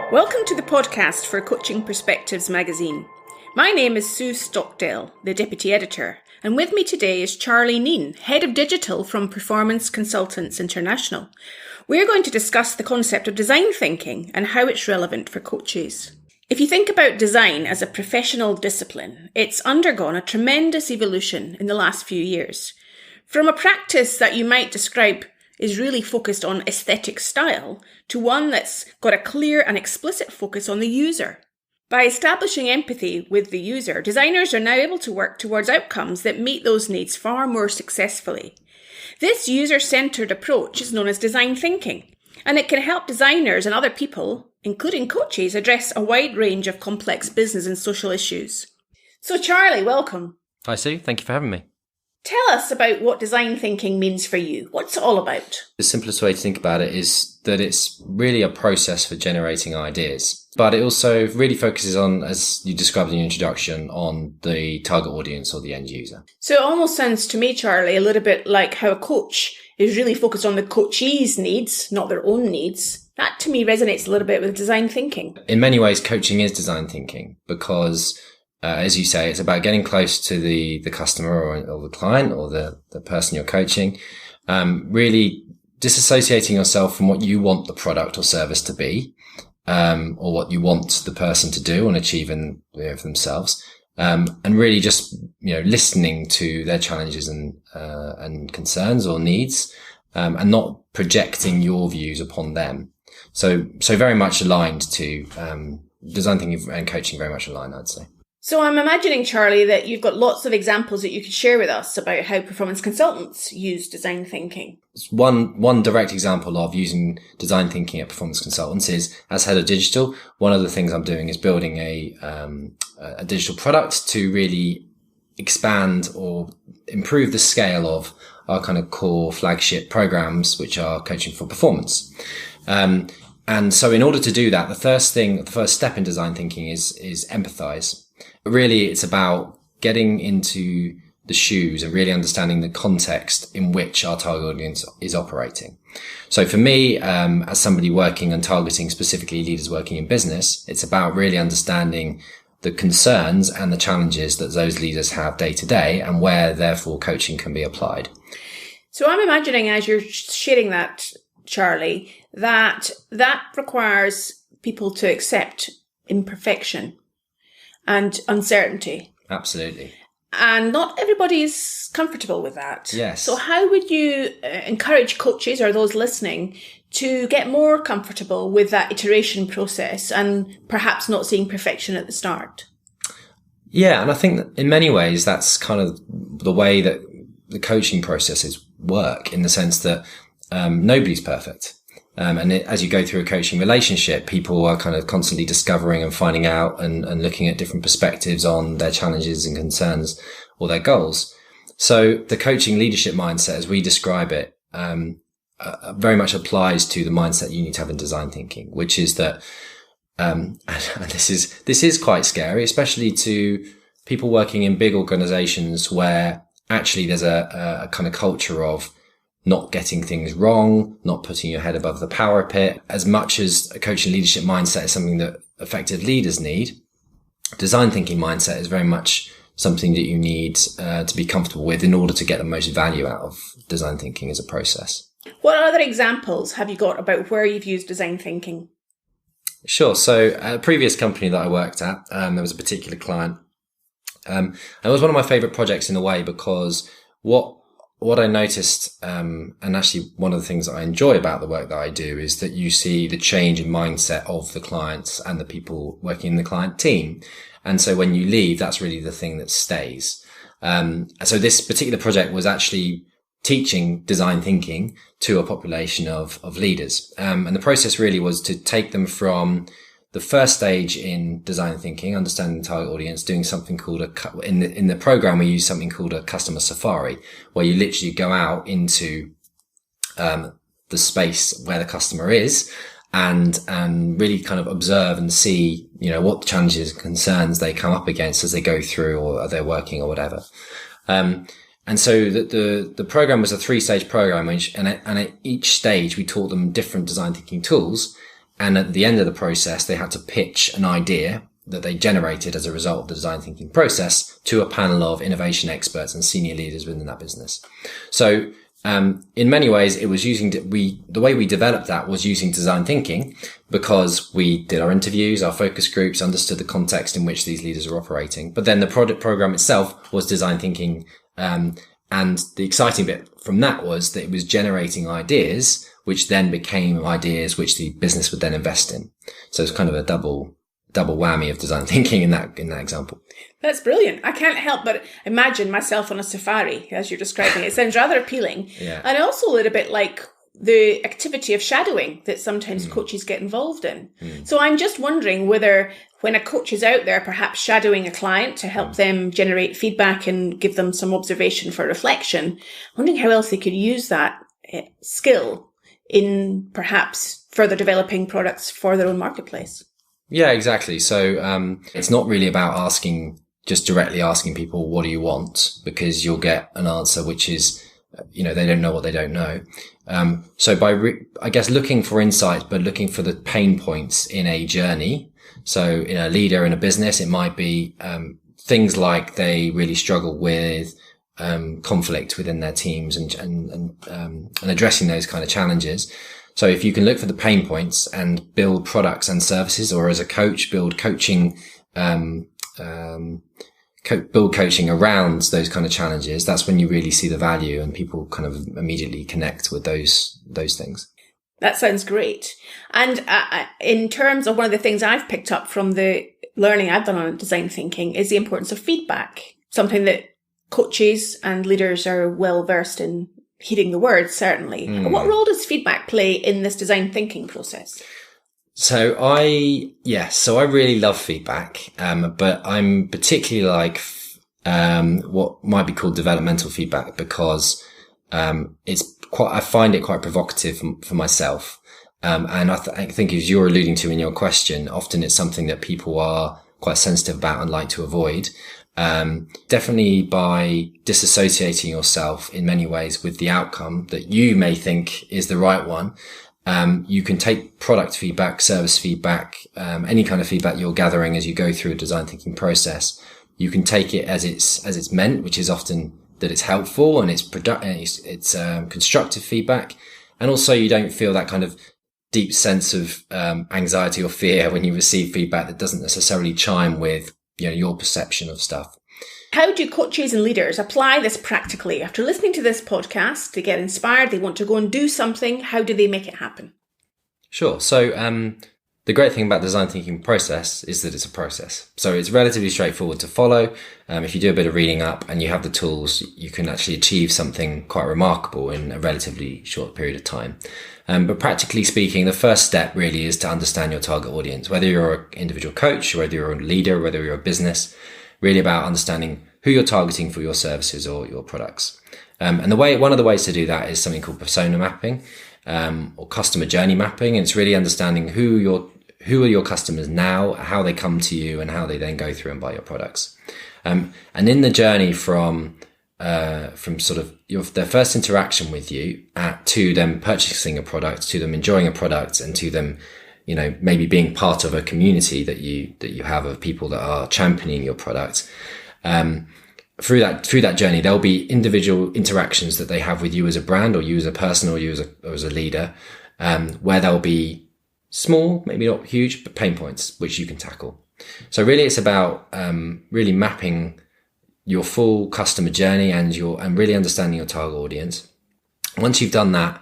Welcome to the podcast for Coaching Perspectives magazine. My name is Sue Stockdale, the Deputy Editor, and with me today is Charlie Kneen, Head of Digital from Performance Consultants International. We're going to discuss the concept of design thinking and how it's relevant for coaches. If you think about design as a professional discipline, it's undergone a tremendous evolution in the last few years. From a practice that you might describe is really focused on aesthetic style to one that's got a clear and explicit focus on the user. By establishing empathy with the user, designers are now able to work towards outcomes that meet those needs far more successfully. This user-centered approach is known as design thinking, and it can help designers and other people, including coaches, address a wide range of complex business and social issues. So Charlie, welcome. Hi Sue, thank you for having me. Tell us about what design thinking means for you. What's it all about? The simplest way to think about it is that it's really a process for generating ideas, but it also really focuses on, as you described in your introduction, on the target audience or the end user. So it almost sounds to me, Charlie, a little bit like how a coach is really focused on the coachee's needs, not their own needs. That to me resonates a little bit with design thinking. In many ways, coaching is design thinking because as you say, it's about getting close to the customer or the client or the person you're coaching, really disassociating yourself from what you want the product or service to be, or what you want the person to do and achieve for themselves, and really just, listening to their challenges and concerns or needs, and not projecting your views upon them. So very much aligned to, design thinking and coaching, very much aligned, I'd say. So I'm imagining, Charlie, that you've got lots of examples that you could share with us about how performance consultants use design thinking. One direct example of using design thinking at performance consultants is, as head of digital, one of the things I'm doing is building a digital product to really expand or improve the scale of our kind of core flagship programs, which are coaching for performance. And so in order to do that, the first step in design thinking is empathize. Really, it's about getting into the shoes and really understanding the context in which our target audience is operating. So for me, as somebody working and targeting specifically leaders working in business, it's about really understanding the concerns and the challenges that those leaders have day to day and where therefore coaching can be applied. So I'm imagining, as you're sharing that, Charlie, that requires people to accept imperfection and uncertainty. Absolutely. And not everybody is comfortable with that. Yes. So how would you encourage coaches or those listening to get more comfortable with that iteration process and perhaps not seeing perfection at the start? Yeah, and I think that in many ways that's kind of the way that the coaching processes work, in the sense that nobody's perfect. As you go through a coaching relationship, people are kind of constantly discovering and finding out and looking at different perspectives on their challenges and concerns or their goals. So the coaching leadership mindset, as we describe it, very much applies to the mindset you need to have in design thinking, which is that, and this is quite scary, especially to people working in big organizations where actually there's a kind of culture of not getting things wrong, not putting your head above the parapet. As much as a coaching leadership mindset is something that effective leaders need, design thinking mindset is very much something that you need to be comfortable with in order to get the most value out of design thinking as a process. What other examples have you got about where you've used design thinking? Sure. So at a previous company that I worked at, there was a particular client. And it was one of my favorite projects in a way because what I noticed, and actually one of the things that I enjoy about the work that I do, is that you see the change in mindset of the clients and the people working in the client team. And so when you leave, that's really the thing that stays. So this particular project was actually teaching design thinking to a population of leaders. And the process really was to take them from the first stage in design thinking, understanding the target audience, doing something called in the program, we use something called a customer safari, where you literally go out into, the space where the customer is and really kind of observe and see, what challenges and concerns they come up against as they go through or they're working or whatever. And so the program was a 3-stage program, and at each stage we taught them different design thinking tools. And at the end of the process, they had to pitch an idea that they generated as a result of the design thinking process to a panel of innovation experts and senior leaders within that business. So, in many ways, it was the way we developed that was using design thinking, because we did our interviews, our focus groups, understood the context in which these leaders are operating. But then the product program itself was design thinking. And the exciting bit from that was that it was generating ideas, which then became ideas which the business would then invest in. So it's kind of a double whammy of design thinking in that example. That's brilliant. I can't help but imagine myself on a safari as you're describing it. It sounds rather appealing. Yeah. And also a little bit like the activity of shadowing that sometimes coaches get involved in. So I'm just wondering whether when a coach is out there, perhaps shadowing a client to help them generate feedback and give them some observation for reflection, I'm wondering how else they could use that skill in perhaps further developing products for their own marketplace. Yeah, exactly. So it's not really about directly asking people, what do you want? Because you'll get an answer which is, they don't know what they don't know. So by I guess looking for insights, but looking for the pain points in a journey. So in a leader in a business, it might be things like they really struggle with conflict within their teams and addressing those kind of challenges. So if you can look for the pain points and build products and services, or as a coach, build coaching around those kind of challenges, that's when you really see the value and people kind of immediately connect with those things. That sounds great. And in terms of one of the things I've picked up from the learning I've done on design thinking is the importance of feedback, something that coaches and leaders are well versed in heeding the words, certainly. What role does feedback play in this design thinking process? So I really love feedback, but I'm particularly like what might be called developmental feedback, because I find it quite provocative for myself. And I think as you're alluding to in your question, often it's something that people are quite sensitive about and like to avoid. Definitely by disassociating yourself in many ways with the outcome that you may think is the right one. You can take product feedback, service feedback, any kind of feedback you're gathering as you go through a design thinking process. You can take it as it's meant, which is often that it's helpful and it's constructive feedback. And also you don't feel that kind of deep sense of anxiety or fear when you receive feedback that doesn't necessarily chime with your perception of stuff. How do coaches and leaders apply this practically? After listening to this podcast, they get inspired, they want to go and do something. How do they make it happen? Sure. So the great thing about the design thinking process is that it's a process. So it's relatively straightforward to follow. If you do a bit of reading up and you have the tools, you can actually achieve something quite remarkable in a relatively short period of time. But practically speaking, the first step really is to understand your target audience, whether you're an individual coach, whether you're a leader, whether you're a business, really about understanding who you're targeting for your services or your products. And one of the ways to do that is something called persona mapping, or customer journey mapping. And it's really understanding who are your customers now, how they come to you, and how they then go through and buy your products. And in the journey from sort of their first interaction with you to them purchasing a product, to them enjoying a product, and to them, maybe being part of a community that you have of people that are championing your product. Through that journey, there'll be individual interactions that they have with you as a brand, or you as a person, or you as a leader, where there'll be small, maybe not huge, but pain points which you can tackle. So really it's about really mapping your full customer journey and really understanding your target audience. Once you've done that,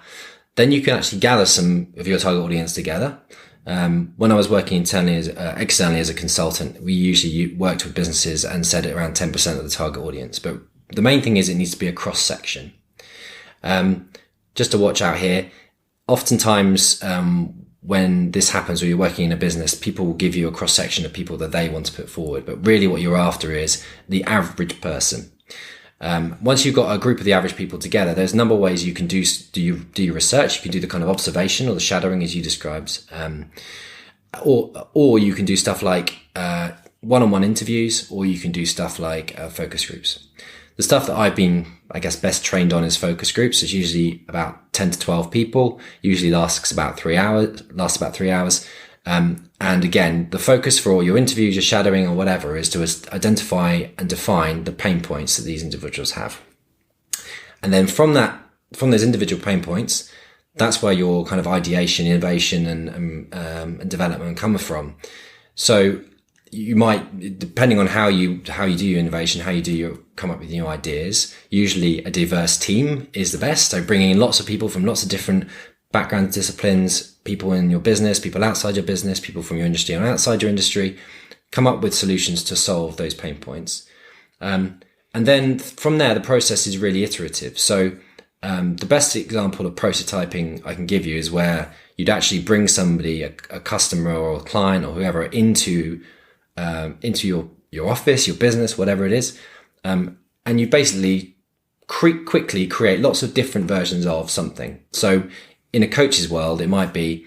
then you can actually gather some of your target audience together. When I was working externally as a consultant, we usually worked with businesses and said around 10% of the target audience. But the main thing is it needs to be a cross section. Just to watch out here, oftentimes, when this happens or you're working in a business, people will give you a cross section of people that they want to put forward. But really what you're after is the average person. Once you've got a group of the average people together, there's a number of ways you can do your research. You can do the kind of observation or the shadowing as you described. Or you can do stuff like, one-on-one interviews, or you can do stuff like, focus groups. the stuff that I've been, I guess, best trained on is focus groups. It's usually about 10 to 12 people, usually lasts about 3 hours. And again, the focus for all your interviews, your shadowing or whatever is to identify and define the pain points that these individuals have. And then from those individual pain points, that's where your kind of ideation, innovation and development come from. So you might, depending on how you do your innovation, how you come up with new ideas, usually a diverse team is the best. So bringing in lots of people from lots of different background disciplines, people in your business, people outside your business, people from your industry and outside your industry, come up with solutions to solve those pain points. And then from there, the process is really iterative. So the best example of prototyping I can give you is where you'd actually bring somebody, a customer or a client or whoever, into your office, your business, whatever it is. And you basically quickly create lots of different versions of something. So in a coach's world, it might be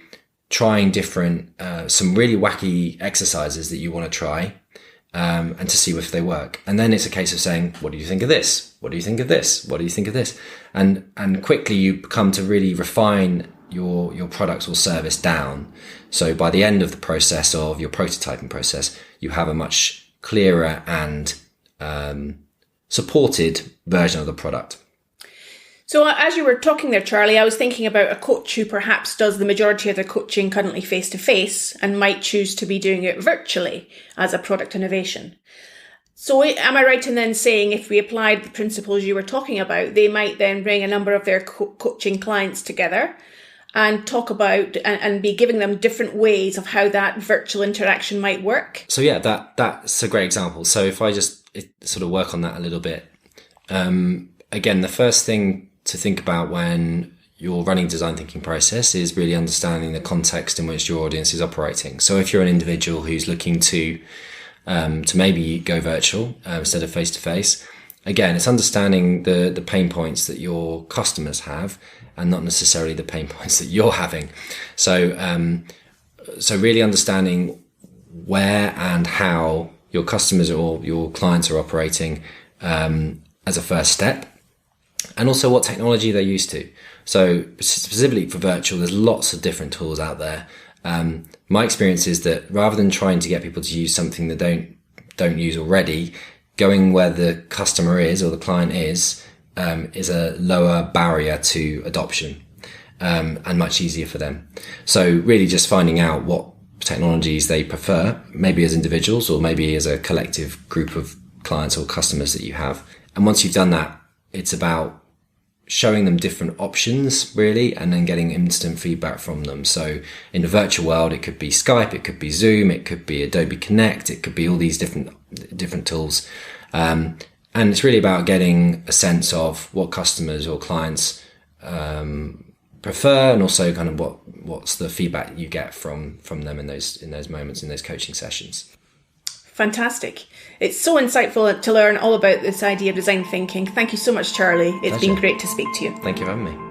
trying different, some really wacky exercises that you want to try, and to see if they work. And then it's a case of saying, what do you think of this? What do you think of this? What do you think of this? And quickly you come to really refine your products or service down. So by the end of the process of your prototyping process, you have a much clearer and supported version of the product. So as you were talking there, Charlie, I was thinking about a coach who perhaps does the majority of their coaching currently face-to-face and might choose to be doing it virtually as a product innovation. So am I right in then saying if we applied the principles you were talking about, they might then bring a number of their coaching clients together and talk about and be giving them different ways of how that virtual interaction might work? So yeah, that's a great example. So if I just sort of work on that a little bit, again, the first thing to think about when you're running design thinking process is really understanding the context in which your audience is operating. So if you're an individual who's looking to maybe go virtual instead of face to face, again, it's understanding the pain points that your customers have and not necessarily the pain points that you're having. So really understanding where and how your customers or your clients are operating as a first step. And also what technology they're used to. So specifically for virtual, there's lots of different tools out there. My experience is that rather than trying to get people to use something that don't use already, going where the customer is or the client is a lower barrier to adoption, and much easier for them. So really just finding out what technologies they prefer, maybe as individuals or maybe as a collective group of clients or customers that you have. And once you've done that, it's about showing them different options, really, and then getting instant feedback from them. So in the virtual world, it could be Skype, it could be Zoom, it could be Adobe Connect, it could be all these different tools. And it's really about getting a sense of what customers or clients prefer, and also kind of what's the feedback you get from them in those moments, in those coaching sessions. Fantastic. It's so insightful to learn all about this idea of design thinking. Thank you so much, Charlie. It's been great to speak to you. Thank you for having me.